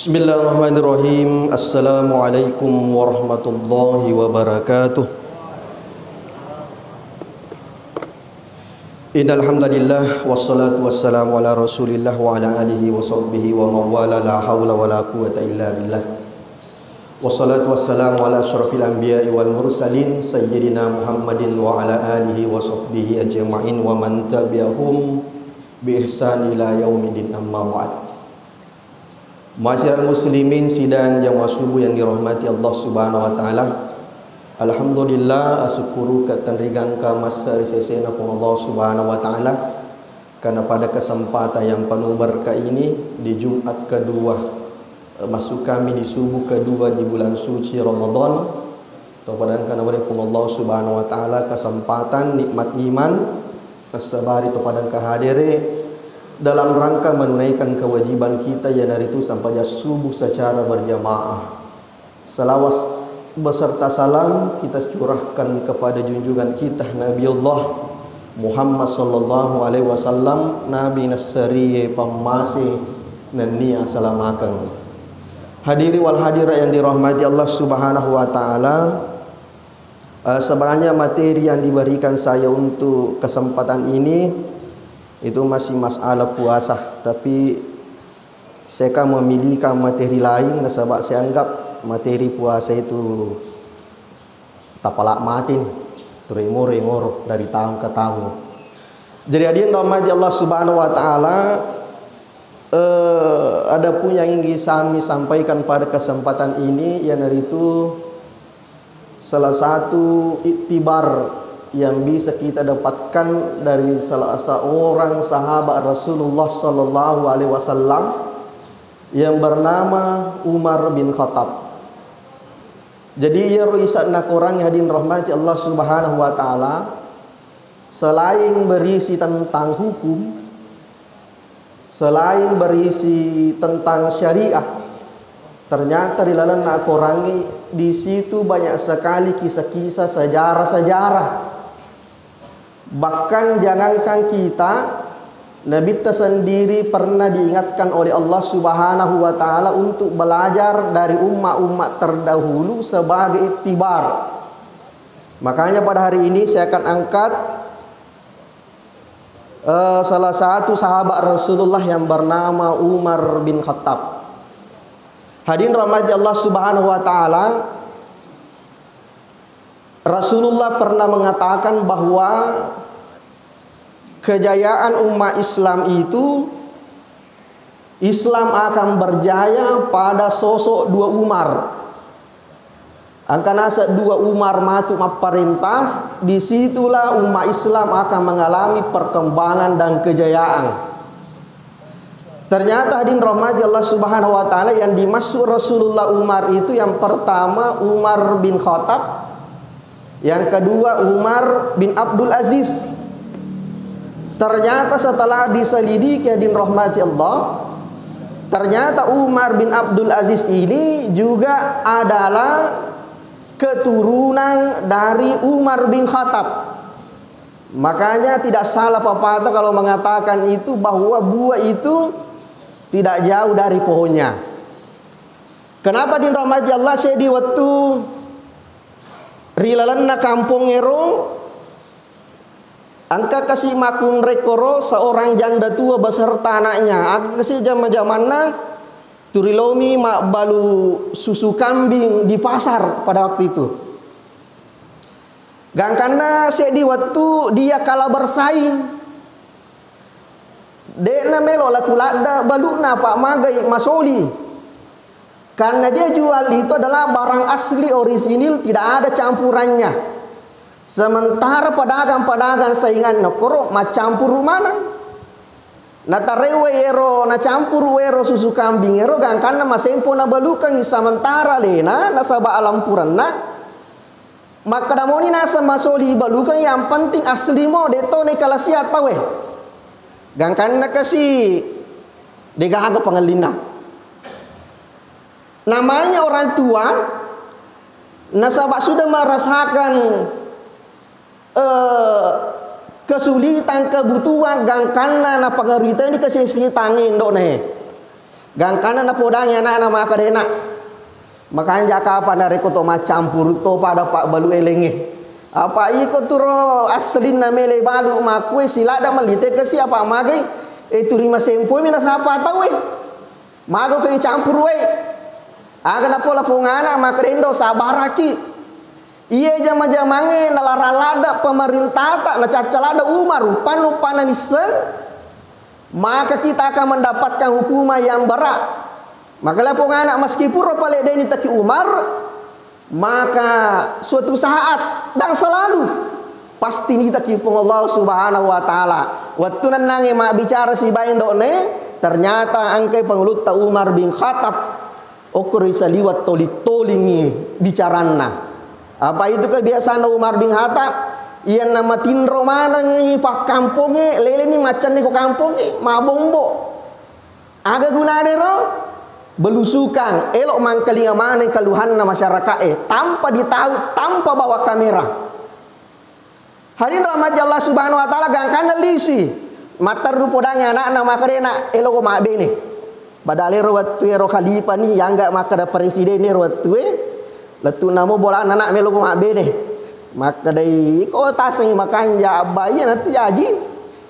Bismillahirrahmanirrahim. Assalamualaikum warahmatullahi wabarakatuh. Innal hamdalillah wassalatu wassalamu ala Rasulillah wa ala alihi wa sahbihi wa mawala la haula wala quwata illa billah. Wassalatu wassalamu ala asyrafil anbiya'i wal mursalin sayyidina Muhammadin wa ala alihi wa sahbihi ajma'in wa man tabi'ahum bi ihsan ila yaumidin amma ba'd. Masyarakat muslimin sidang jamaah subuh yang dirahmati Allah Subhanahu wa taala. Alhamdulillah asyukuru katanrigang ka masa risesena pun Allah Subhanahu wa taala karena pada kesempatan yang penuh berkah ini di Jumat kedua masuk kami di subuh kedua di bulan suci Ramadan. Tawadan kana berikum Allah Subhanahu wa taala kesempatan nikmat iman tasabari tawadan kahadire dalam rangka menunaikan kewajiban kita yang hari itu sampai subuh secara berjamaah. Selawat beserta salam kita curahkan kepada junjungan kita Nabi Allah Muhammad sallallahu alaihi wasallam, Nabi nasariye pamase nani asalamakan. Hadiri wal hadirat yang dirahmati Allah Subhanahu wa taala, sebenarnya materi yang diberikan saya untuk kesempatan ini itu masih masalah puasa, tapi saya kan memilihkan materi lain sebab saya anggap materi puasa itu tapalak matin teremor-emor dari tahun ke tahun. Jadi hadirin rahmati Allah Subhanahu wa taala, ada pun yang ingin kami sampaikan pada kesempatan ini yang dari itu salah satu iktibar yang bisa kita dapatkan dari salah seorang sahabat Rasulullah sallallahu alaihi wasallam yang bernama Umar bin Khattab. Jadi ya ruisat nak orang hadirin rahmati Allah Subhanahu wa taala, selain berisi tentang hukum, selain berisi tentang syariah, ternyata di dalam nak orang di situ banyak sekali kisah-kisah sejarah-sejarah. Bahkan jangankan kita, Nabi tersendiri pernah diingatkan oleh Allah Subhanahu wa taala untuk belajar dari umat-umat terdahulu sebagai iktibar. Makanya pada hari ini saya akan angkat salah satu sahabat Rasulullah yang bernama Umar bin Khattab. Hadirin rahmati Allah Subhanahu wa taala, Rasulullah pernah mengatakan bahwa kejayaan umat Islam itu, Islam akan berjaya pada sosok dua Umar. Angkana dua Umar matu perintah, disitulah umat Islam akan mengalami perkembangan dan kejayaan. Ternyata hadirin rahmati Allah Subhanahu wa taala, yang dimaksud Rasulullah Umar itu yang pertama Umar bin Khattab, yang kedua Umar bin Abdul Aziz. Ternyata setelah diselidiki hadirin rahmati Allah, ternyata Umar bin Abdul Aziz ini juga adalah keturunan dari Umar bin Khattab. Makanya tidak salah pepatah kalau mengatakan itu bahwa buah itu tidak jauh dari pohonnya. Kenapa hadirin rahmati Allah, saya di waktu rilalanna kampung ero angka kasih makun rekoro seorang janda tua beserta anaknya. Angka kasih zaman-zamanna turilomi mak balu susu kambing di pasar pada waktu itu. Gangkana saya di waktu dia kalah bersaing. Dek na melo laku lada baluna Pak Magai Masoli. Karena dia jual itu adalah barang asli orisinil, tidak ada campurannya. Sementara pedagang-pedagang saingan nakoro macampur mana? Natarewe ero na campur wero susu kambing ero gangkana masempo na balukan ni sementara lena nasaba alampuran na. Maka damoni nasa masoli balukan yang penting asli mo deto ne kalasiat tawe. Gangkana kasi degahaga pangalina. Namanya orang tua nasabak sudah merasakan kesulitan kebutuhan gangkana na pangarita ini kasih tangin do ne. Gangkana na podangnya anak maka dena. Makanya apa na reko to macampur to pada pak balu elenge. Apa iko turo aslin na mele balu makue silada malite ke siapa magai itu rima sempo mina sapa tahu mago ke campur we. Aga na pola pungana makrendo sabaraki. Iye jama-jamange nalaralada pemerintah tak na cacalada Umar upana niseng. Maka kita akan mendapatkan hukuman yang berat. Maka lapung anak meskipun ropale deni taki Umar, maka suatu saat dan selalu pasti ni taki Allah Subhanahu wa taala. Waktu nanange mak bicara si bain dokne, ternyata angkai pengelut ta Umar bin Khattab okur isaliwat toli-tolingi bicarana. Apa itu kebiasaan Umar bin Khattab? Iyan nama tinro mana ngi pak kampungi lele ni macan ni ko kampungi ma bombo aga gunane ro belusukan elok mangkalinga mana keluhan na masyarakat tanpa ditahu tanpa bawa kamera. Hadirin rahmat Allah Subhanahu wa taala gangkana lisi matar rupodangnya anak nama karena elok ko ma bene badale ro watu ro khalifah ni yang enggak maka da presiden ni ro watu letu namo bola anak melo ko ma bene. Maka dari kota sing makan ya bayi nanti aji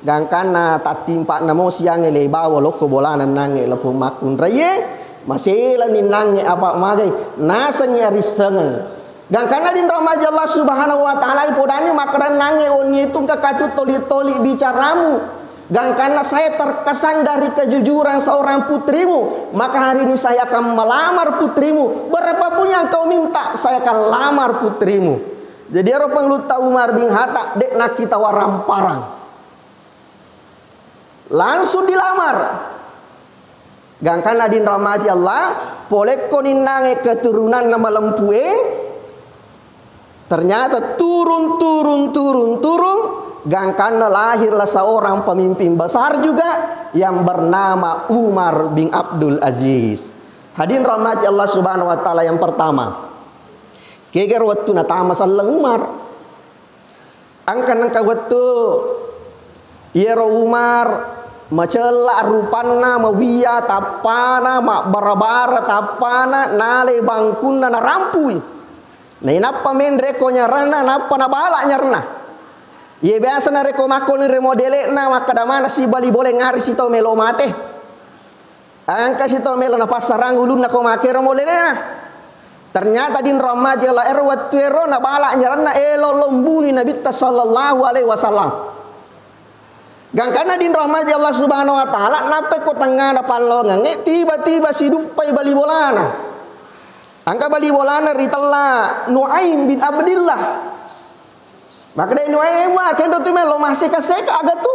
gangkana tak timpak namo siang ele bawa loko bola nange lepo makun raye masih ni nange apa magai nasanya risengen gangkana din rahmat Allah Subhanahu wa taala podani makaran nange oni itu kakatu toli-toli bicaramu gangkana saya terkesan dari kejujuran seorang putrimu maka hari ini saya akan melamar putrimu berapapun yang kau minta saya akan lamar putrimu. Jadi orang pengluta Umar bin Khattab dek nak kita warang parang. Langsung dilamar. Gangkana din rahmati Allah, poleko ninange keturunan nama lempue. Ternyata turun. Gangkana lahirlah seorang pemimpin besar juga yang bernama Umar bin Abdul Aziz. Hadirin rahmati Allah Subhanahu wa taala yang pertama. Keger waktu na tama sallang Umar. Angkan ka waktu Yero Umar macela rupanna mawiya tapana mak barabara tapana nale bangkunna na rampui. Na inapa men reko nyarana napa na bala nyarna. Ye biasa na reko makon remodele na makadamana si bali boleh ngari sito melo mate. Angka sito melo na pasarang ulun na ko makero molele na. Ternyata din rahmat Allah erwat tuero na bala nyaranna elo lombuni Nabi sallallahu alaihi wasallam. Gangkana din rahmat Allah Subhanahu wa taala nape ko tengah na palongan tiba-tiba sidupai bali bolana. Angka bali bolana ritalla Nuaim bin Abdillah. Maka dai Nuaim wa kendo tu melo masih kaseka agatu.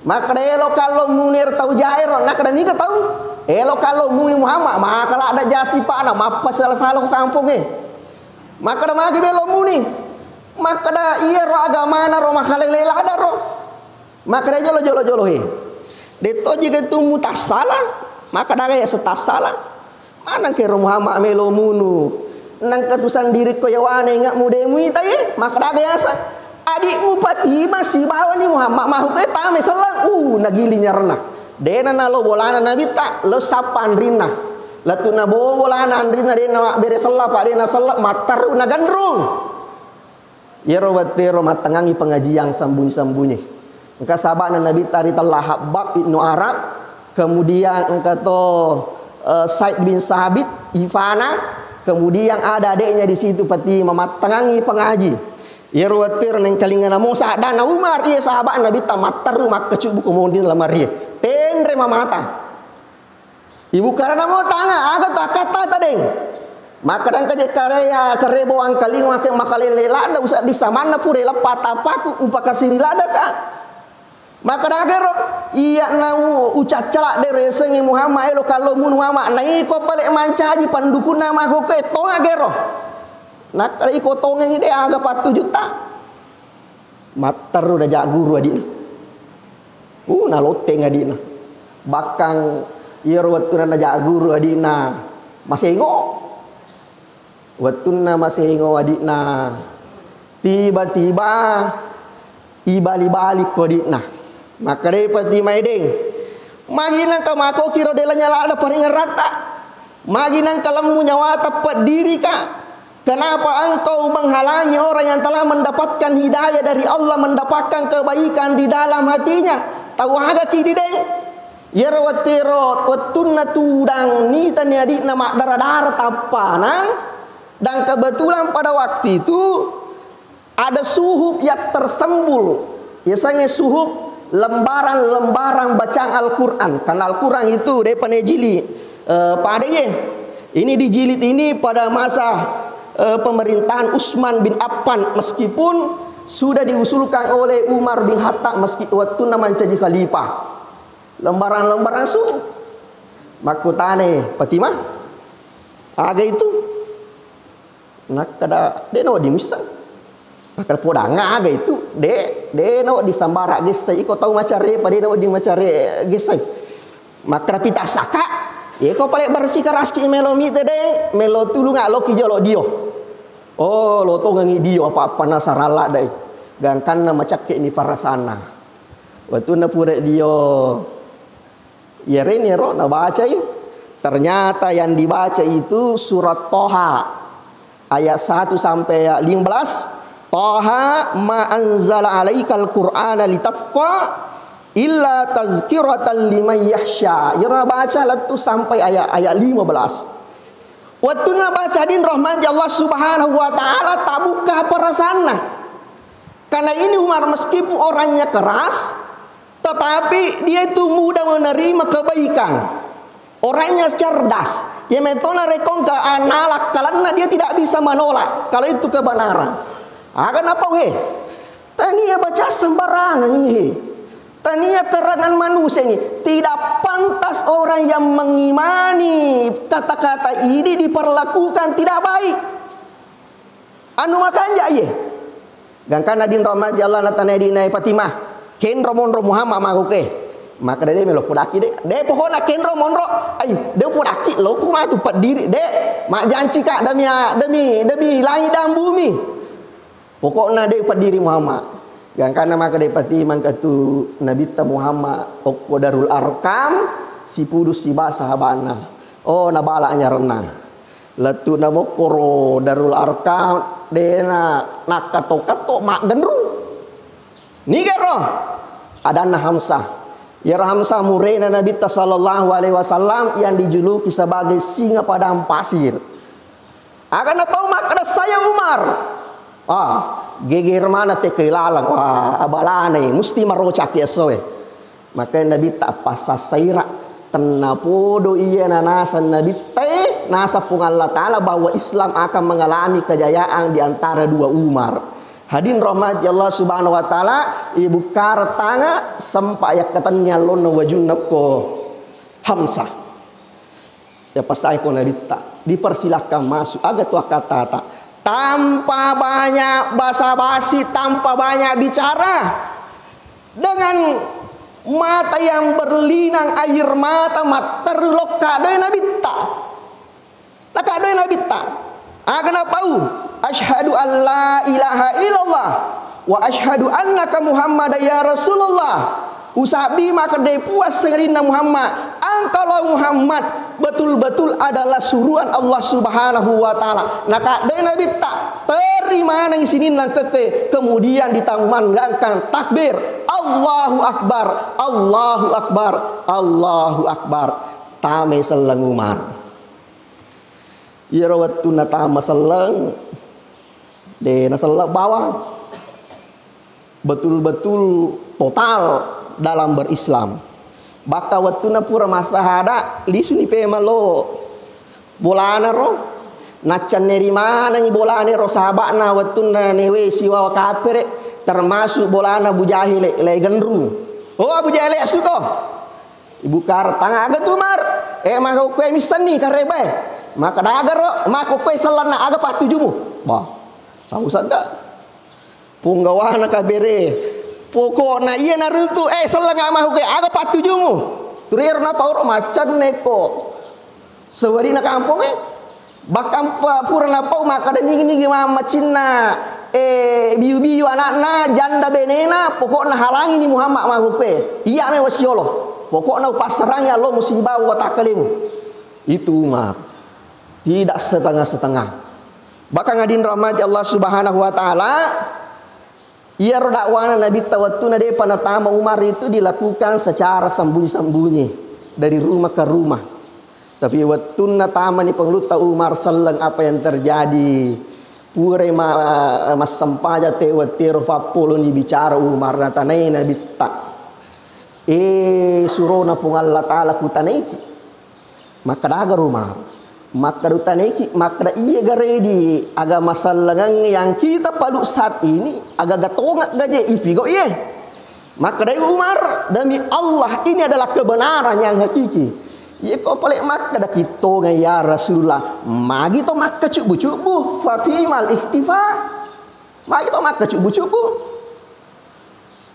Maka dai lo kalau munir tau jairo nak da ni ka tau. Elo kalau muni Muhammad maka lah ada jasi pak na mapa salah-salah ke kampung maka dah magi belo muni maka dah iya ro agama na ro makaleng lela ada ro maka dah jolo deto jika tu mutas salah maka dah ya setas salah mana ke ro Muhammad melo munu nang ketusan diri ko yawane ngak mudemu itaye maka dah biasa adikmu pati masih bawa ni Muhammad mahu peta meselang nagilinya renah. Dena na lo bolana nabi tak lo sapan rina latu na bo bolana andrina dena bere sallah pak dena sallah mataru na gandrung ya rawat pero matangangi pengajian sambunyi-sambunyi engka sahabat nabi tari telah Habab ibnu Arab kemudian engka to Said bin Sabit Ifana kemudian ada adiknya di situ pati mematangangi pengaji ya rawat pero neng kalingan Musa dan Umar iya sahabat nabi tamataru mak kecuk buku mondin lamari tendre mamata ibu karena mau tanga agak tak kata tadeng maka dan kaje karya karebo ang kaling makalin lela anda usah disamana pure lepat apaku upaka sirilada ka maka dagero iya na ucak celak de resengi Muhammad elo kalau mun Muhammad nai ko pale mancaji pandukun nama ko ke to agero nak kali ko tonge ide aga 4 juta mataru da jak guru adina na lote ngadina bakang ieu watuna najak guru adina masengo watuna masengo adina tiba-tiba ibali-balik ko adina maka dai pati maedeng Maginan ka mako kiro dela nyala ada paringan rata. Maginan kalammu nyawa tepat diri ka. Kenapa engkau menghalangi orang yang telah mendapatkan hidayah dari Allah, mendapatkan kebaikan di dalam hatinya? Tahu aga kidi deh. Ya rawatirot wattunna tudang ni tani adik nama darah-darah tapanang. Dan kebetulan pada waktu itu ada suhuf yang tersembul. Biasanya suhuf lembaran-lembaran bacaan Al-Quran. Karena Al-Quran itu dia penejili pada ye. Ini dijilid ini pada masa pemerintahan Utsman bin Affan, meskipun sudah diusulkan oleh Umar bin Khattab meski waktu nama jadi khalifah. Lembaran-lembaran su makutane Fatimah aga itu nak kada de no dimisang akar podang aga itu de no disambara gesai ko tahu macare pada no di macare gesai makra pita saka ye ko pale bersih karaski melo mi tede melo tulunga lo ki jolo dio. Oh, lo to ngangi dio apa-apa nasarala dai. Gangkan na macak ke ni farasana. Waktu na pure dio. Ya rene ro na baca ya. Ternyata yang dibaca itu surat Toha ayat 1 sampai 15. Toha ma anzala alaikal qur'ana litasqa illa tazkiratan liman yahsya. Ya baca latu sampai ayat 15. Waktu nak baca din rahmat Allah Subhanahu wa taala tak buka perasaan. Karena ini Umar meskipun orangnya keras, tetapi dia itu mudah menerima kebaikan. Orangnya cerdas. Ya metola rekong ke analak karena dia tidak bisa menolak kalau itu kebenaran. Kenapa weh? Tania baca sembarangan ini. Tania kerangan manusia ini. Tidak pantas orang yang mengimani kata-kata ini diperlakukan tidak baik. Anu makanya ye. Gangkan adin rahmat Allah natana dinai Fatimah. Ken romonro Muhammad makuke. Maka dia melo podaki de. De pokokna ken romonro. Ai, de podaki lo ku mah tu pat diri de. Mak janji kak demi langit dan bumi. Pokokna de pat diri Muhammad. Yang karena maka dapati mangkatu Nabi Muhammad okko Darul Arkam si pudus si ba sahabana. Oh nabalanya renang. Letu namo koro Darul Arkam dena nakato-kato mak gendrung. Ni gero adana Hamzah. Ya Hamzah murena Nabi sallallahu alaihi wasallam yang dijuluki sebagai singa padang pasir. Akan apa mak ada saya Umar. Geger mana te kelalang abalane musti marocak ya soe. Maka Nabi tak pasas saira tenapodo iya nasa Nabi nasa pung Allah Ta'ala bahwa Islam akan mengalami kejayaan di antara dua Umar. Hadin rahmat Allah Subhanahu wa taala ibu kartanga sampai katanya lono wajunako Hamzah. Ya pasai ko Nabi tak dipersilahkan masuk aga tuah kata tanpa banyak basa-basi, tanpa banyak bicara, dengan mata yang berlinang air mata terlok kadoi Nabi tak. Tak kadoi Nabi tak. Kenapa? Asyhadu an la ilaha illallah wa asyhadu annaka Muhammad ya Rasulullah. Usabi maka dia puas sengerina Muhammad. Angkalau Muhammad betul-betul adalah suruhan Allah Subhanahu wa taala. Naka dia Nabi tak terima nang sini nang keke. Kemudian ditambahkan takbir. Allahu Akbar, Allahu Akbar, Allahu Akbar. Tame selang Umar. Ya rawatu natama selang. De nasallah bawah. Betul-betul total dalam berislam. Baka waktu na pura masahada lisu ni pemalo bolana ro nacan neri mana ni bolane ro sahabat na waktu na newe siwa kafir termasuk bolana Abu Jahil le gendru. Oh Abu Jahil suko ibu kar tanga aga tumar maka ko misan ni karebe maka dagar ro maka ko salana aga patujumu bah tahu sada punggawana kabere pokoknya iya narutu selang amah ke aga patujumu turir na pauro macan neko sewari na kampung bakam pura na pau maka dan ini mama Cina biu-biu anakna janda benena pokoknya halangi ni Muhammad mahu ke iya me wasiolo Pokoknya pasarangnya lo musibah wa takalimu. Itu Umar. Tidak setengah-setengah. Bahkan ngadin rahmati Allah Subhanahu wa taala, ia dakwana Nabi tawattuna de panatama Umar itu dilakukan secara sembunyi-sembunyi dari rumah ke rumah. Tapi wattuna tamani pengluta Umar sallang apa yang terjadi. Pure mas sampaja te watiro papulun dibicara Umar natanai Nabi tak. Surona pung Allah taala kutaneki. Maka daga Umar. Maka dutaneki maka iya garedi aga masalangan yang kita palu saat ini aga gatongak gaje ifigo iya. Maka dari Umar demi Allah ini adalah kebenaran yang hakiki. Iya kau paling maka dah kita ya Rasulullah. Magi to maka cubu-cubu fa fimal ikhtifa. Magi to maka cubu-cubu.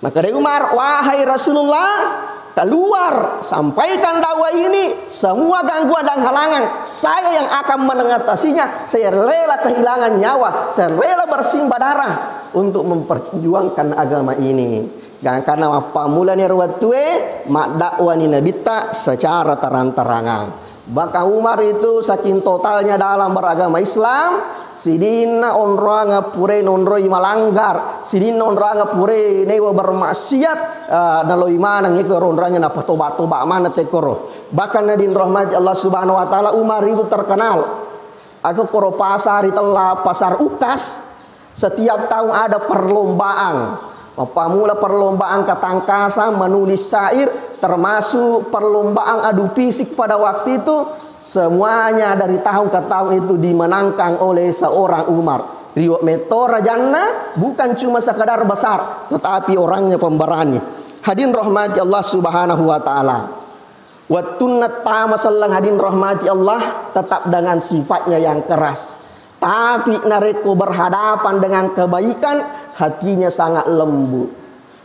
Maka dari Umar, wahai Rasulullah, keluar sampaikan dakwah ini, semua gangguan dan halangan saya yang akan mengatasinya. Saya rela kehilangan nyawa, saya rela bersimbah darah untuk memperjuangkan agama ini. Karena apa mulanya ruwatue mak dakwah ni Nabi tak secara terang-terangan. Bahkan Umar itu saking totalnya dalam beragama Islam, sidina onranga pure nonroi malanggar, sidina onranga pure newa bermaksiat nalo imana ngikor onranga napa toba-toba mana tekoro. Bahkan nadin rahmat Allah Subhanahu wa taala Umar itu terkenal. Aku koro pasar itulah pasar Ukas. Setiap tahun ada perlombaan. Mula perlombaan ketangkasan menulis syair, termasuk perlombaan adu fisik pada waktu itu, semuanya dari tahun ke tahun itu dimenangkan oleh seorang Umar. Riwayat Metora Jannah bukan cuma sekadar besar, tetapi orangnya pemberani. Hadirin rahmati Allah Subhanahu wa taala. Wattunat tama sallang hadirin rahmati Allah tetap dengan sifatnya yang keras. Tapi nareko berhadapan dengan kebaikan, hatinya sangat lembut.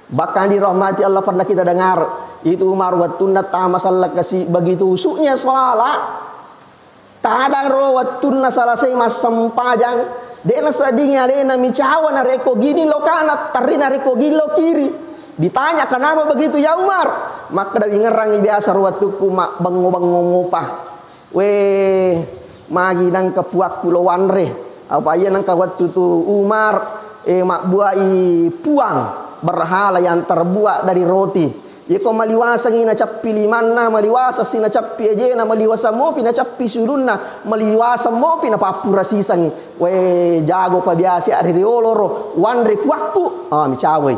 Bahkan dirahmati Allah pernah kita dengar itu Umar wattuna tama sallah kasih begitu usuknya salat. Kadang ro wattuna salasai mas sempajang dena sadinya dena micawa nareko gini lo kanan tarina reko gilo kiri. Ditanya kenapa begitu ya Umar? Maka dari ngerang biasa ro wattuku mak bango-bango weh magi nang kepuak pulau wanre apa iya nang kawat tu Umar mak buai puang berhala yang terbuat dari roti. Iko maliwasa ngina cappi limanna maliwasa sina cappi ajena maliwasa mopi na cappi sulunna maliwasa mopi na papura sisangi. We jago pa biasa ari rioloro wanre puakku micawe.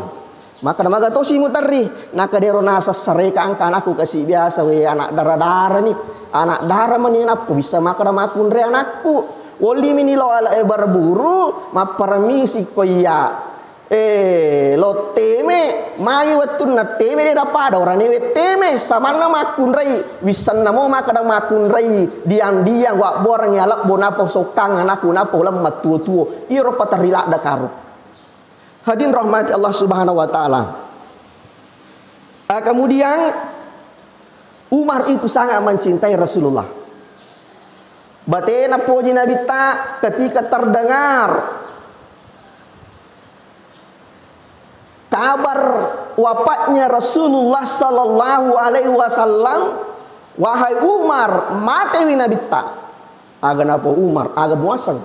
Maka namaga to si mutarri nakadero nasa sareka angkan aku kasih biasa we anak darah-darah nih. Anak darah manin apa bisa maka namakun re anakku. Wali minilo ala berburu ma permisi koya lo teme mai watun na teme de dapada orang ne teme samana makun rai wisan namo maka da makun rai diam-diam wa borang yalak bonapa sokang anakku napa lemmat tua-tua iro patarila da karu. Hadirin rahmati Allah Subhanahu wa taala. Kemudian Umar itu sangat mencintai Rasulullah. Batena puji Nabi tak ketika terdengar kabar wafatnya Rasulullah sallallahu alaihi wasallam, wahai Umar, mati Nabi tak. Aga napa Umar, aga buasan.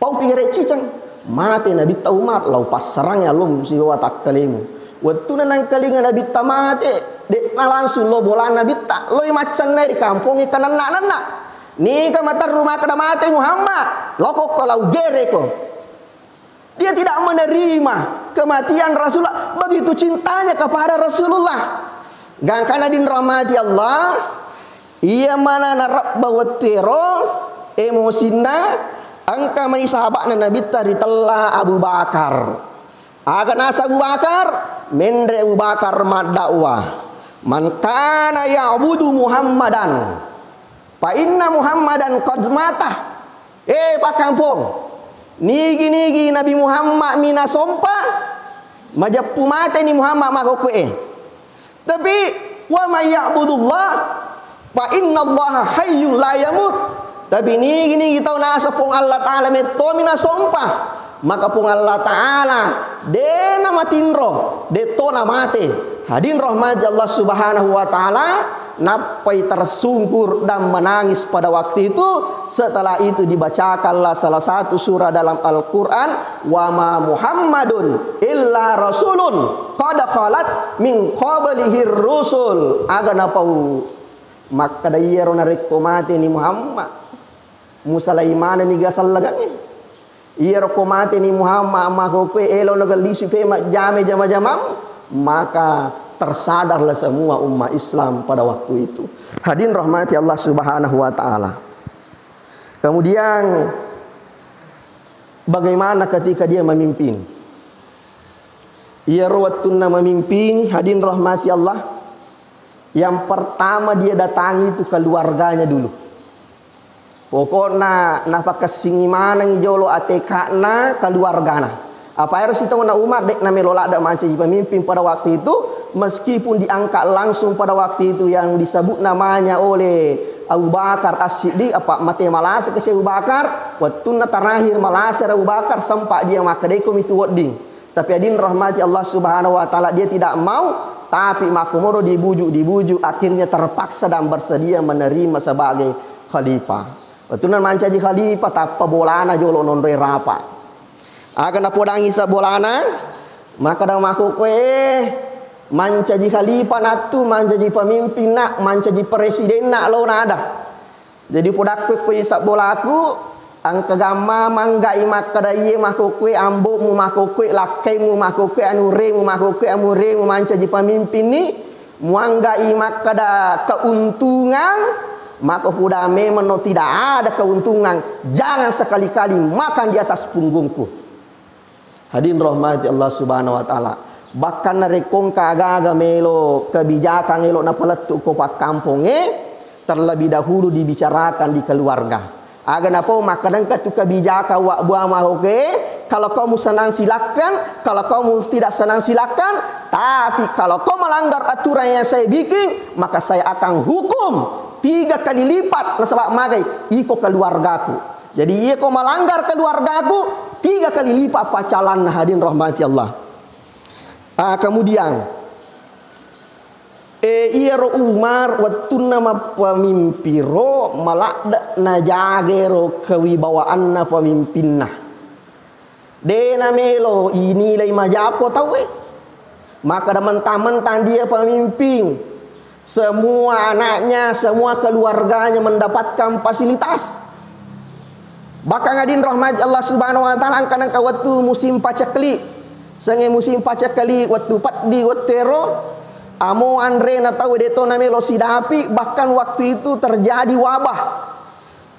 Pau pinggir cicang, mati Nabi tak Umar, lau pasarangnya lum si watak kalimu. Waktu nang kalingan Nabi tak mati, dek langsung lo bola Nabi tak, lo macan di kampung ikan anak-anak. Ni ka matar rumah kada mati Muhammad, lokok kalau gereko. Dia tidak menerima kematian Rasulullah, begitu cintanya kepada Rasulullah. Gangkana din rahmati Allah, ia mana narab bahwa tero emosina angka mani sahabatna Nabi tadi telah Abu Bakar. Akan asa Abu Bakar, mendre Abu Bakar madakwah. Man kana ya'budu Muhammadan fa inna Muhammadan qad mata. Pak kampung, nigi Nabi Muhammad mina sompa majapu mata ni Muhammad makoko tapi wa may ya'budullah fa inna Allah hayyun la yamut. Tapi nigi tahu nasa pung Allah taala meto mina sompa maka pung Allah taala dena matinro deto na mate Hadirin rahmati Allah Subhanahu wa taala, napai tersungkur dan menangis pada waktu itu. Setelah itu dibacakanlah salah satu surah dalam Al-Qur'an, wa ma Muhammadun illa rasulun qad khalat min qablihi rusul. Aga napau maka dayero na rekomate ni Muhammad musalaiman ni gasal lagangi iyero komate ni Muhammad mako ko elo nagalisi pe jame jama-jama, maka tersadarlah semua umat Islam pada waktu itu. Hadirin rahmati Allah Subhanahu wa taala. Kemudian bagaimana ketika dia memimpin? Ia rawatuna memimpin, hadirin rahmati Allah. Yang pertama dia datangi itu keluarganya dulu. Pokoknya napakasingi manang jolo atekana keluargana. Apa harus itu na Umar dek na melola ada macam pemimpin pada waktu itu, meskipun diangkat langsung pada waktu itu yang disebut namanya oleh Abu Bakar As-Siddiq, apa mati malas ke Abu Bakar, waktu na terakhir malas Abu Bakar sampai dia makadekom itu wording. Tapi hadirin rahmati Allah Subhanahu wa taala, dia tidak mau. Tapi makumoro dibujuk, akhirnya terpaksa dan bersedia menerima sebagai khalifah. Betulan mancaji khalifah tapa bolana jolo nonre rapa. Akan napodangi sa bolana, maka dah maku mancaji khalifah natu, mancaji pemimpin nak, mancaji presiden nak lo nada. Jadi podak kue sa bolaku ang kagama manggai makadaye makokwe ambo mu makokwe lakai mu makokwe anure mu makokwe amure mu mancaji pemimpin ni muanggai makada keuntungan, maka sudah memang tidak ada keuntungan, jangan sekali-kali makan di atas punggungku. Hadirin rahmati Allah Subhanahu wa taala. Bahkan narekong kagaga melo kebijakan elok na peletuk ko pak kamponge terlebih dahulu dibicarakan di keluarga. Agar apa makanan tu kebijakan wak buah mah oke. Kalau kamu senang silakan, kalau kamu tidak senang silakan. Tapi kalau kau melanggar aturan yang saya bikin, maka saya akan hukum 3 kali lipat nasabak magai iko keluargaku. Jadi iko melanggar keluargaku 3 kali lipat pacalan. Hadirin rahmati Allah. Kemudian iro Umar waktu nama pemimpiro malak na jagero kewibawaan na pemimpin nah. Dena melo ini lay majapo tahu maka dah mentang-mentang dia pemimpin, semua anaknya, semua keluarganya mendapatkan fasilitas. Bahkan hadirin rahmat Allah Subhanahu wa taala angkan waktu musim pacakli, sange musim pacakli waktu patdi watero amo Andre na tahu deto na melo sidapi, bahkan waktu itu terjadi wabah.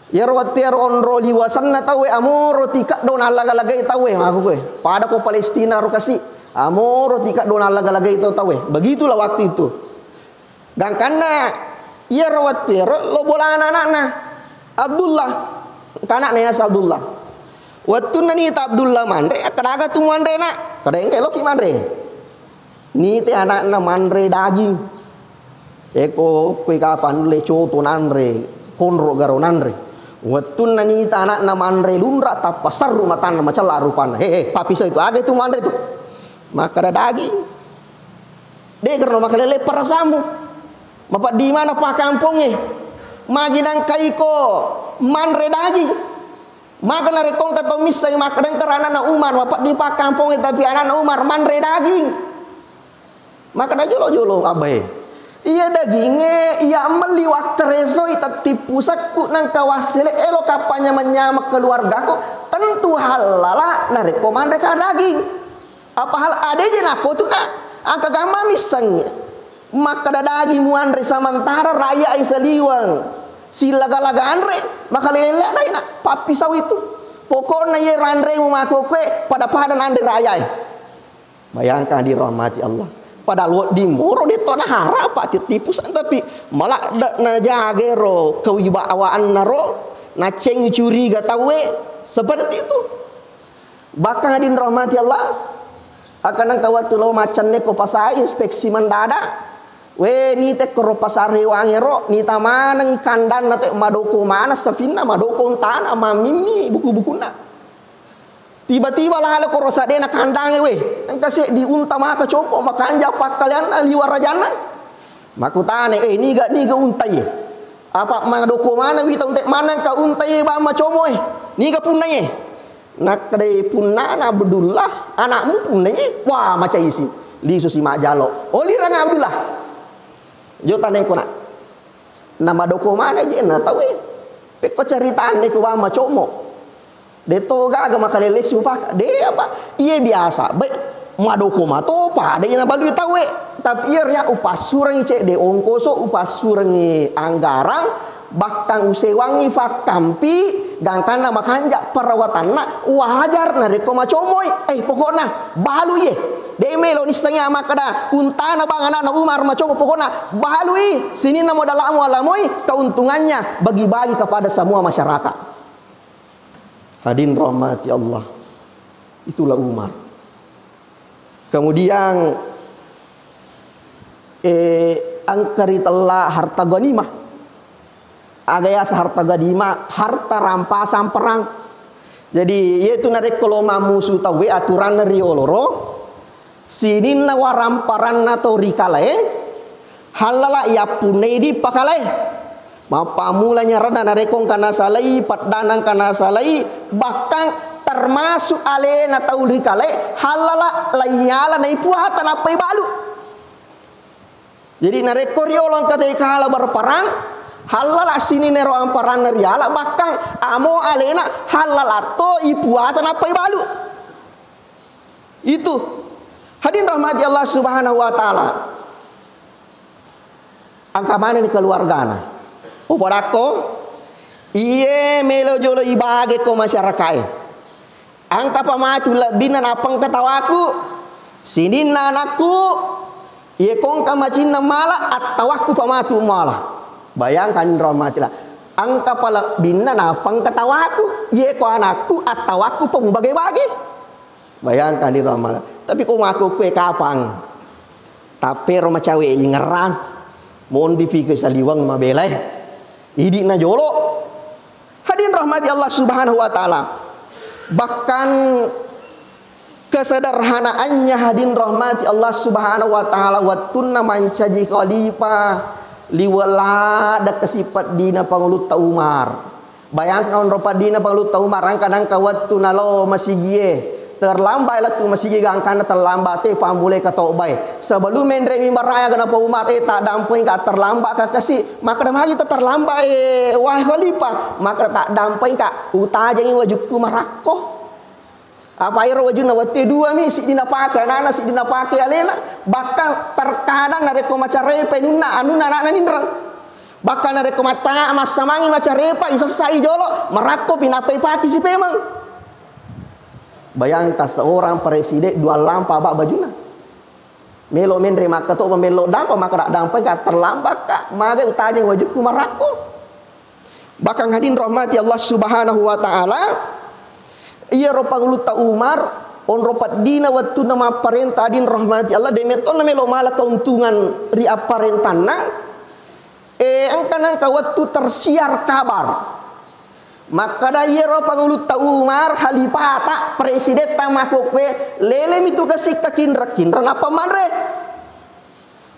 Ya roter onro liwasan na tahu amo rotika don alaga-laga tahu aku kowe. Pada ko Palestina ro kasi amo rotika don alaga-laga itu tahu. Begitulah waktu itu. Dan karena ya roter lo bola anak-anak Abdullah kanak na ya Abdullah. Waktu nani ta Abdullah mandre kadaga tu mandre nak. Kadang lo ki mandre. Ni te anak na manre daging. Eko kue kapan le coto nanre konro garo nanre. Watun na ni ta anak na manre lunra ta pasar rumah tanah macam larupan. Papi so itu ada itu manre itu. Maka ada daging. De karena maka lele parasamu. Bapak di mana pak kampungnya? Maginang kaiko manre daging. Maka na rekong katomis say maka dan karana na Umar bapak di pak kampungnya tapi anak na Umar manre daging. Maka dah jolo-jolo abai. Ia dagingnya ia meli waktu reso ita tipu sakku nang kawasile elo kapanya menyamak keluargaku tentu halala na rekomand ka daging. Apa hal ade je nako tu nak angka gama misangnya. Maka dah daging muan re samantara raya ai saliwang. Silaga-laga andre maka lele dai nak papi saw itu. Pokoknya ye randre mu makokwe pada padan ande raya. Bayangkan dirahmati Allah. Padahal di moro di tanah harap pak tipu tapi malah na jagero kewibawaan naro na ceng curiga tahu seperti itu. Bahkan hadirin rahmati Allah akan kawat lo macan ne ko pasai inspeksi mandada we ni te ko pasar hewangero ni tamana ngi kandan na te madoko mana safina madoko tanah mamimi buku-bukuna. Tiba-tiba lah ko rosa de na kandang we. Ang kasi di unta maka copo maka anja pak kalian liwar rajana. Makutane ni ga unta ye. Apa mga doko mana wita unta mana ka unta ye ba ma como Ni ga punna ye. Nak kadai punna na Abdullah anakmu punna ye. Wah maca isi. Li susi mak jalo. Oli rang Abdullah. Jo tane ko na. Nama doko mana je na tahu pe ko caritaan ni ko ba ma como. De to ga makalele supa de apa iye biasa baik madoko mato pa de na balu tawe tapi ia upasurangi cek de ongkoso upasurangi anggarang bakang usewangi fakampi gangkana makanja perawatanna wajar na reko macomoy pokokna balu ye de melo ni setengah makada untana bangana na Umar macomo pokokna balu sini na modal alamoy keuntungannya bagi-bagi kepada semua masyarakat. Hadirin rahmati Allah. Itulah Umar. Kemudian angkari telah harta ghanimah. Agayas harta ghanimah, harta rampasan perang. Jadi yaitu narek koloma musuh tahu aturan rioloro. Sinin na waramparan na to rikalae. Halala ya punedi pakalae. Mapamulanya rada narekong kana salai patdanang kana salai bahkan termasuk ale na tauli kale halala layala na ipuhatan apa balu. Jadi nareko riolong kata kala berperang halala sini nero amparan riala bahkan amo alena halala to ipuhatan apa balu. Itu hadirin rahmati Allah Subhanahu wa taala. Angka mana ni keluargana? Porako iye melo jolo ibage ko masyarakat. Angka pamatu lebinan apang katawaku sinin anakku iye kong kamacin mala atawaku pamatu mala. Bayangkan rahmatilah. Angka pala binan apang katawaku iye ko anakku atawaku pemubage-bage. Bayangkan di rahmatilah. Tapi kok ngaku kue kapang. Tapi roma cawe ngerang. Mohon difikir saliwang mabelai. Idi na jolo. Hadirin rahmati Allah Subhanahu wa taala. Bahkan kesederhanaannya hadirin rahmati Allah Subhanahu wa taala wattunna mancaji khalifah liwala da kesifat dina pangulut ta Umar. Bayangkan ropa dina pangulut ta Umar kadang kawattuna lo masih terlambat lah tu masih gangkana terlambat pamule kata obai sebelum mendre mimbar raya kenapa Umar tak dampai ka terlambat ka kasi maka dah mari terlambat wah khalifah maka tak dampai ka utaja ni wajukku marako apa iro wajuna wate dua mi si dina pakai nana si dina pakai alena bakal terkadang nareko macarepe nunna anuna nana nindrang bakal nareko mata masamangi macarepa isa sai jolo marako pinapai pati si pemang. Bayangkan seorang presiden dua lampa bak bajuna. Melo mendre maka tu melo dampa maka tak dampai ka terlambat ka maka utajeng wajibku marako. Bahkan hadirin rahmati Allah Subhanahu wa taala ia ropa ta Umar on ropat dina waktu nama parenta hadirin rahmati Allah demeton melo mala keuntungan ri aparentana angkanang ka waktu tersiar kabar. Maka da yero pangulut ta Umar khalifah tak presiden ta makokwe lele mitu kasih kakinra apa manre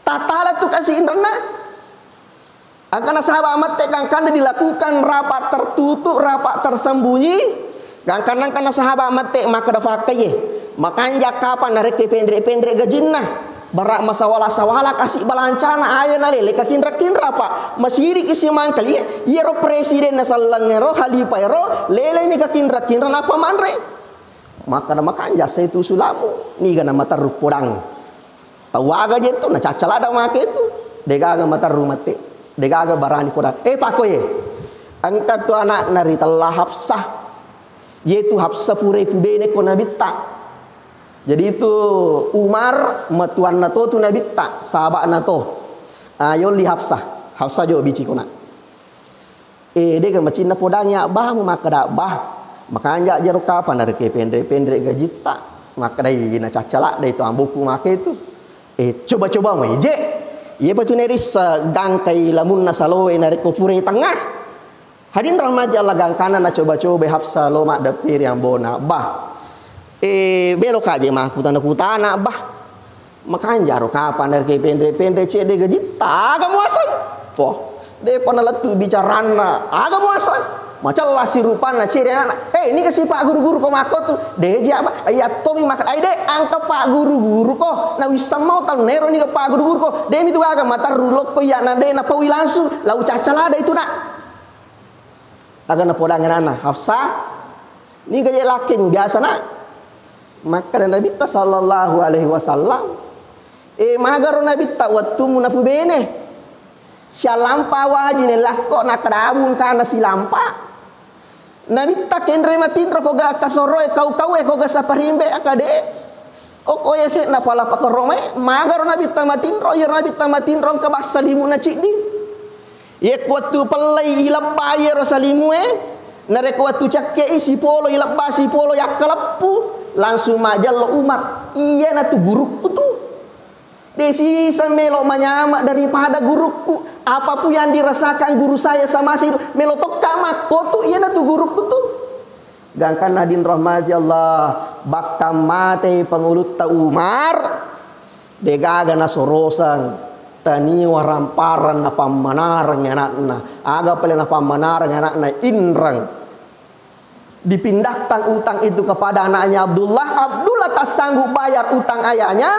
tatala tu kasih indrana akan sahabat amat kangkana dilakukan rapat tertutup rapat tersembunyi kangkana sahabat amat maka da fakai maka anjak kapan nareke pendek gajinna barak masawala-sawala kasih balancana ayo nalele kakinra apa masiri kisi mangkali yero presiden nasallan nero khalifah ero lele mi kakinra apa manre maka nama kanja saya itu sulamu ni gana matar podang tawaga jeto na cacalada make itu degaga matar rumate degaga barani podang pakoye angkat tu anak nari telah Hafsah yaitu Hafsah pure pubene ko nabitta. Jadi itu Umar matuan nato tu nabi tak sahabat nato. Ayo li Hafsah jo bici kona. Dia kan macam na podangnya bah mu maka dak bah. Maka anja jero kapan dari ke pendek gaji tak. Maka dai na cacala dai tu ambuku make itu. Coba-coba mu je. Ye patu neri sedang kai lamun nasalo nari kopure tengah. Hadirin rahmati Allah gangkana na coba-coba Hafsah lo mak dapir yang bona bah. belok aja mah kutana bah makan jaro kapan dari pendre cek de gaji tak agak muasang po de pernah letu bicarana agak muasang macam lah si rupana cek de anak ini kasih pak guru-guru kau mako tuh de aja apa ayat to mi makan ai de angka pak guru-guru kok na wisam mau tahu nero ni ke pak guru-guru kok de itu agak mata rulok ko ya na de na pawi langsung lau cacala ada itu nak agak na podangan anak Hafsah ni gaya laki biasa nak maka Nabi sallallahu alaihi wasallam magaro Nabi ta wattu munafu bene sia lampa wajine lah kok nak kadabun kana si lampa Nabi ta kendre matindro ko ga kasoro kau ko ga saparimbe akade o ko yese na pala pakorome magaro Nabi ta matindro ya Nabi ta matindro ka basalimu na cidi ye kwatu pelai ilapa ye rosalimu nare kwatu cakke isi polo ilapa si polo yakalapu langsung majal lo umat iya na tu guruku tuh desi semelo menyama daripada guruku apapun yang dirasakan guru saya sama si melo tokama foto iya na tu guruku tuh gangkan nadin rahmati Allah bakam mate pengulut ta Umar degaga na sorosang tani waramparan na pamanarang anakna aga pala na pamanarang anakna inrang dipindahkan utang itu kepada anaknya Abdullah tak sanggup bayar utang ayahnya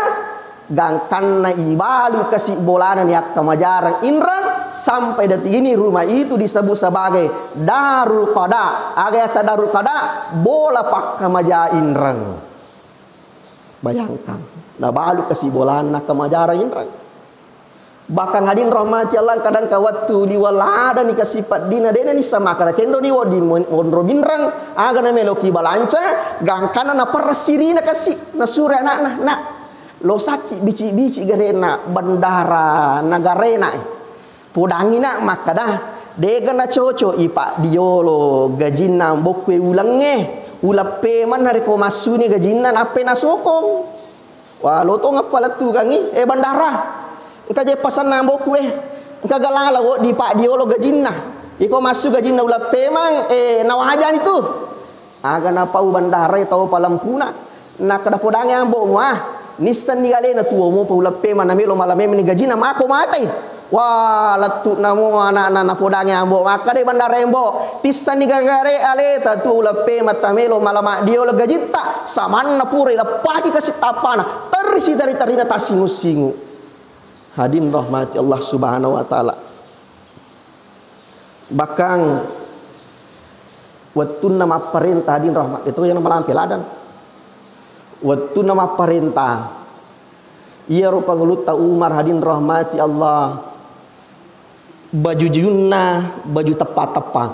gangkan na ibalu kasih bolanan yak kemajaran inran sampai detik ini rumah itu disebut sebagai Darul Qada agak Darul Qada bola pak kemaja inran bayangkan na balu kasih bolanan kemajaran inran bahkan hadin rahmati Allah kadang kawatu liwalada ni kasipat dina dena ni sama kada kendo ni wodi mondro binrang aga na meloki balanca gangkana na persirina kasih na sure anak na lo sakit bici garena bandara nagarena podangina makada dega na coco ipa diolo gajina bokwe ulange ulape man hari ko masuni gajina nape na sokong wa lo to ngapala tu gangi bandara engka je pasan nambo kue engka galala wo di pak diolo gajinna iko masuk gajinna ulah pemang nawajan itu aga na pau bandara tau palampuna na kada podange ambo muah nisan ni gale na tuo mo pa ulah pemang na melo malame ni gajinna mako matai wah latu namo anak na podange ambo maka de bandara embo tisan ni gagare ale ta tu ulah pemang tamelo malama diolo gajita samanna pure la paki kasih tapana terisi dari tarina tasingu-singu hadim rahmati Allah subhanahu wa ta'ala bakang watun nama perintah hadim rahmat itu yang melampil adan watun nama perintah ia rupa ngeluta Umar hadim rahmati Allah baju junna baju tepat-tepat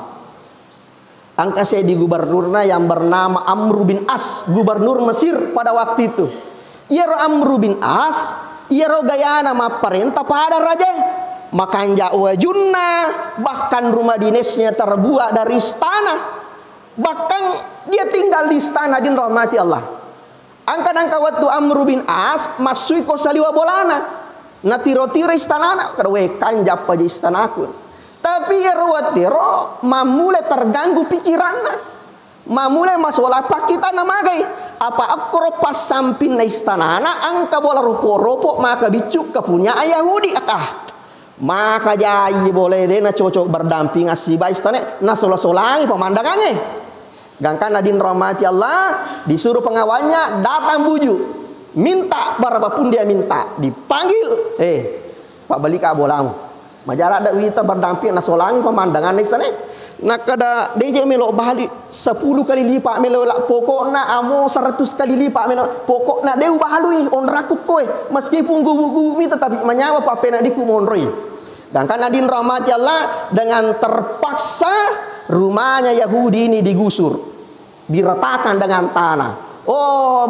angka saya di gubernurna yang bernama Amr bin As gubernur Mesir pada waktu itu ia Amr bin As ia rogayana ma perintah pada raja makanja wajunna bahkan rumah dinasnya terbuat dari istana bahkan dia tinggal di istana din rahmati Allah angka waktu Amr bin As masuk ko saliwa bolana na tiro-tiro istana na karwe kanja pa di istana aku tapi ya rawatiro mamule terganggu pikiranna mamule masola pakita na magai apa akro pas sampin na istana na angka bola rupo-rupo maka bicuk ke punya Yahudi maka jai boleh deh na cocok berdamping asiba istana na sola-solangi pemandangannya gangkan nadin rahmati Allah disuruh pengawalnya datang buju minta berapapun dia minta dipanggil pak balik ka bolamu majalah ada wita berdamping na solangi pemandangan istana nak kada deje melo balik 10 kali lipat melo lak pokokna amo 100 kali lipat melo pokokna deu bahalui on rakuk koe meskipun gubu-gubu mi tetapi menyawa papena diku monroi dan kan adin rahmati Allah dengan terpaksa rumahnya Yahudi ini digusur diratakan dengan tanah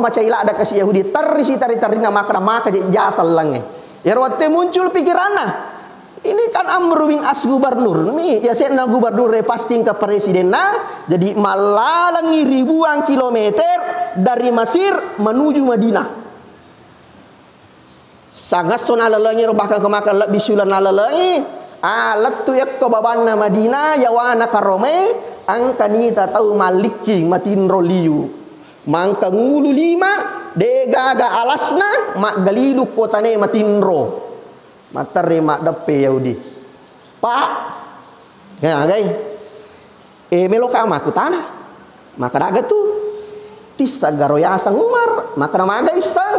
macam ila ada kasih Yahudi terisi tarina maka jasa lange ya rote muncul pikiranna ini kan Amr bin As gubernur nih ya saya gubernur repasting ke presiden jadi malalangi ribuan kilometer dari Mesir menuju Madinah sangat son alalangi bahkan kemakan lebih sulan alalangi alat tu yak ke babana Madinah yawana karome angkani ta tahu maliki matin roliu mangka ngulu 5 degaga alasna mak galilu kotane matindro matare mak depe Yahudi pak ya gai meloka maku tanah maka daga tu tisa garoyasa Umar maka namaga isang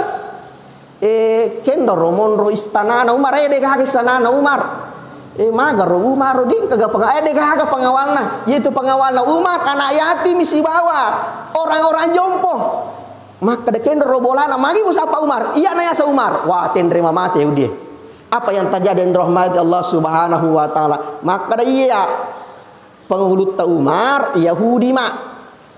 kendo romonro istanana Umar degaga istanana Umar magar Umar din kagak degaga pengawalna yaitu pengawalna Umar anak yatim isi bawa orang-orang jompo maka dekendo robolana magi musapa Umar iya naya sa Umar wah terima mati Yahudi apa yang terjadi dengan rahmat Allah Subhanahu wa taala maka iya penghulu ta Umar Yahudi mak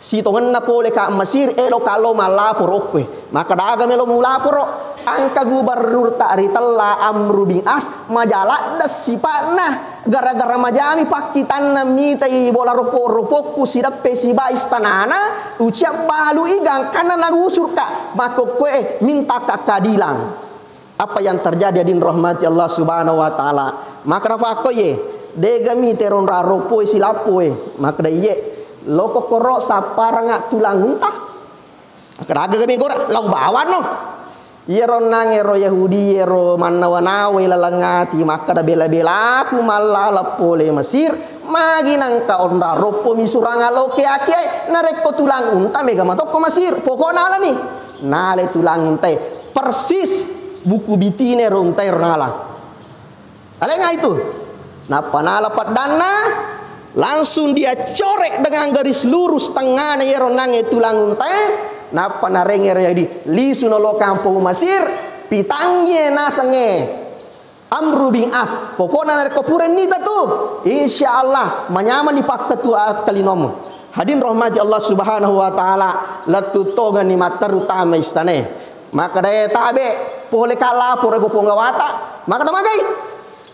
si tongan na pole ka Mesir elo kalau malapor okwe maka daga melo mulapor angka gubernur ta'ri talla Amru bin As majala das sipana gara-gara majami pakitan na mitai bola rupo-rupoku sidap pesiba istanana uciap balu igang karena nagusur ka maka kue minta keadilan apa yang terjadi din rahmati Allah Subhanahu wa taala maka rafa ko ye dega mi teron raropo silapoe maka ye loko koro saparanga tulang untah keraga kami gora lau bawan no yero nangero Yahudi yero manawa-nawa lalangati maka da bela-bela aku malala pole Mesir magi nangka onda ropo misuranga loke ake nareko tulang unta mega matok ko Mesir pokona ala nih nale tulang unta persis buku bitine ronta nala alenga itu napa nala padana langsung dia corek dengan garis lurus tengah yero nange tulang unta napa narenger jadi lisu nolo kampung Mesir pitangye nasange Amru bin As pokoknya dari kepuren nita tuh insyaallah menyaman di pakta tu kalinom hadin rahmati Allah Subhanahu wa taala latutogan ni matar utama istane maka daya tabe pole kala pore go ponggawata maka damagai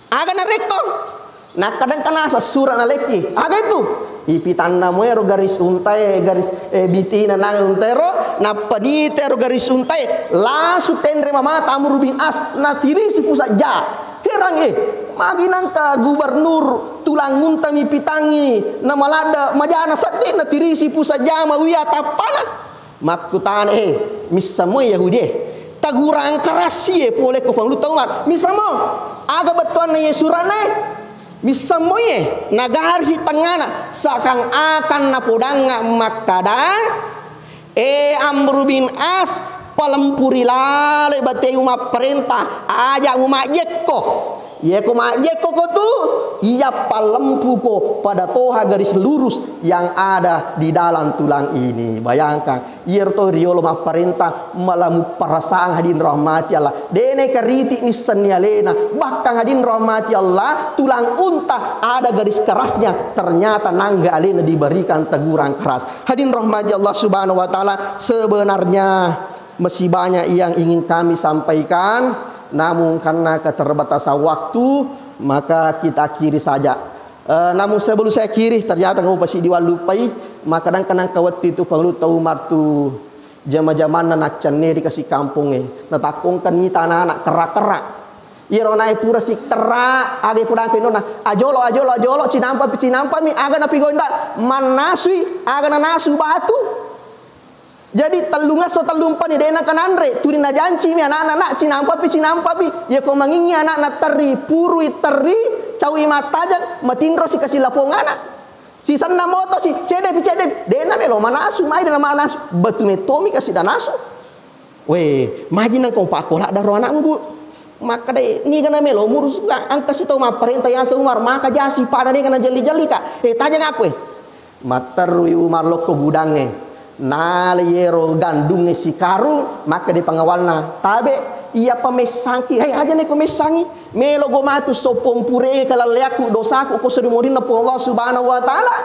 aga na rektor nah kadang kana sa sura na leki aga itu ipitan na moero garis untai garis bitina nang untero na paditero garis untai lasu tendre mamata Amru bin As na tirisi pusat ja herang maginang ka gubernur tulang unta mi pitangi na malada majana sadde na tirisi pusat ja mawiya tapana makutan misamo Yahudi tagurang karasi pole ko pang lutawat misamo aga betuan na yesurane misamoye nagahar si tengana sakang akan napodanga makada Amru bin As palempuri lale bate umat perintah aja umat jekko ya ko mak jekko ko tu ia palempu ko pada toha garis lurus yang ada di dalam tulang ini bayangkan yerto riolo mak perintah malamu perasaan hadin rahmati Allah dene kariti ni senialena bahkan hadin rahmati Allah tulang unta ada garis kerasnya ternyata nangga alena diberikan teguran keras hadin rahmati Allah Subhanahu wa taala sebenarnya masih banyak yang ingin kami sampaikan namun karena keterbatasan waktu maka kita akhiri saja. Namun sebelum saya akhiri ternyata kamu pasti diwalupai maka kadang-kadang kawat itu perlu tahu martu jama-jamana nak cene dikasih kampung natakongkan ni tanah anak kerak-kerak irona pura si kerak age purang kenona ajolo cinampa mi aga na pigonda manasui aga na nasu batu. Jadi telunga so telumpa ni dena kanandre turin na janci mi anak-anak cinampa pi ya ko mangingi anak-anak teri purui teri cawi matajak matindro si kasih lapongana si sanna moto si cedep dena melo manasu mai dena manasu batu metomi kasih danasu we majin nang kong pakola daro anakmu bu maka dai ni kana melo murus ka angka si tau ma perintah yang seumar maka jasi pada ni kana jeli-jeli ka tajang aku matarui Umar loko gudange naliyero gandunge si karung maka di pengawalna tabe ia pemesangki aja nih mesangi melo gomatu sopong pure kalaleaku dosaku ko sedumurin na Allah Subhanahu wa taala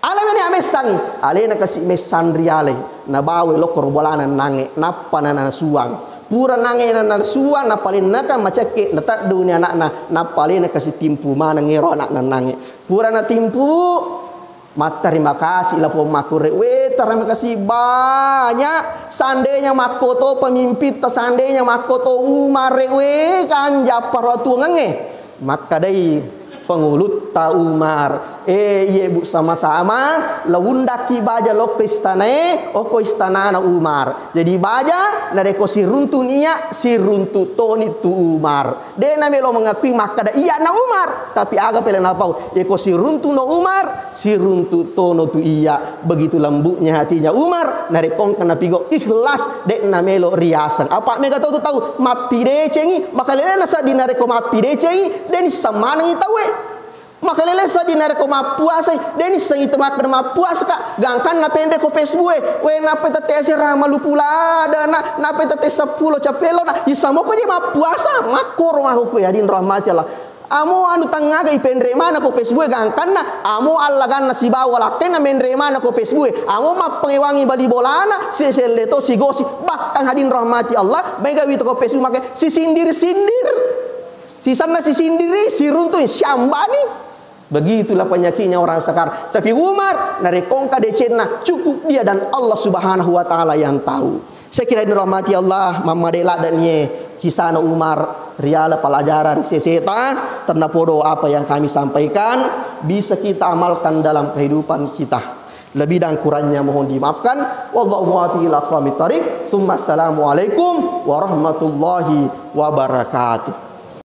ala meni amesangi alena kasi mesandriale na bawe lo korbolana nange napana na suang pura nange na suang na palin naka macake na tak dunia anak na palin kasi timpu mana ngero anak na nange pura na timpu mat terima kasih lah pemakure terima kasih banyak seandainya makoto pemimpin seandainya makoto Umar kanja paratu ngenge maka dai pengulut ta Umar. Ye bu sama-sama laundaki baja lo ke istana ko istana na Umar. Jadi baja nareko si runtu nia si runtu toni tu Umar. De na melo mengakui maka da iya na Umar, tapi aga pele na pau ko si runtu no Umar, si runtu tono tu iya. Begitu lembutnya hatinya Umar, narekong kana pigo ikhlas de na melo riasan. Apa mega tahu mapide cengi makalele na sa dinareko mapide cengi deni samana ni tawe. Makalele sa dinareko mapuasa deni sangi temak na mapuasa ka gangkan na pendre ko Facebook we na peta tese rama lupula da na peta tese 10 capelo na isamo ko je mapuasa makor mahuku ya din rahmati Allah. Amo anu tangaga ipendre mana ko Facebook gangkan na amo allagan na si bawala ken na mendre mana ko Facebook amo mapengewangi bali bolana si seleto si gosi bahkan hadin rahmati Allah mega wito ko Facebook make si sindir si sana si sindiri si runtuin syambani. Begitulah penyakitnya orang sekarang. Tapi Umar narekongka decena cukup dia dan Allah Subhanahu wa taala yang tahu. Saya kira dirahmati Allah Mama Dela dan ye kisah Umar riala pelajaran seseta tanda podo apa yang kami sampaikan bisa kita amalkan dalam kehidupan kita. Lebih dan kurangnya mohon dimaafkan. Wallahu muwaffiq ila aqwamit thariq. Assalamualaikum warahmatullahi wabarakatuh.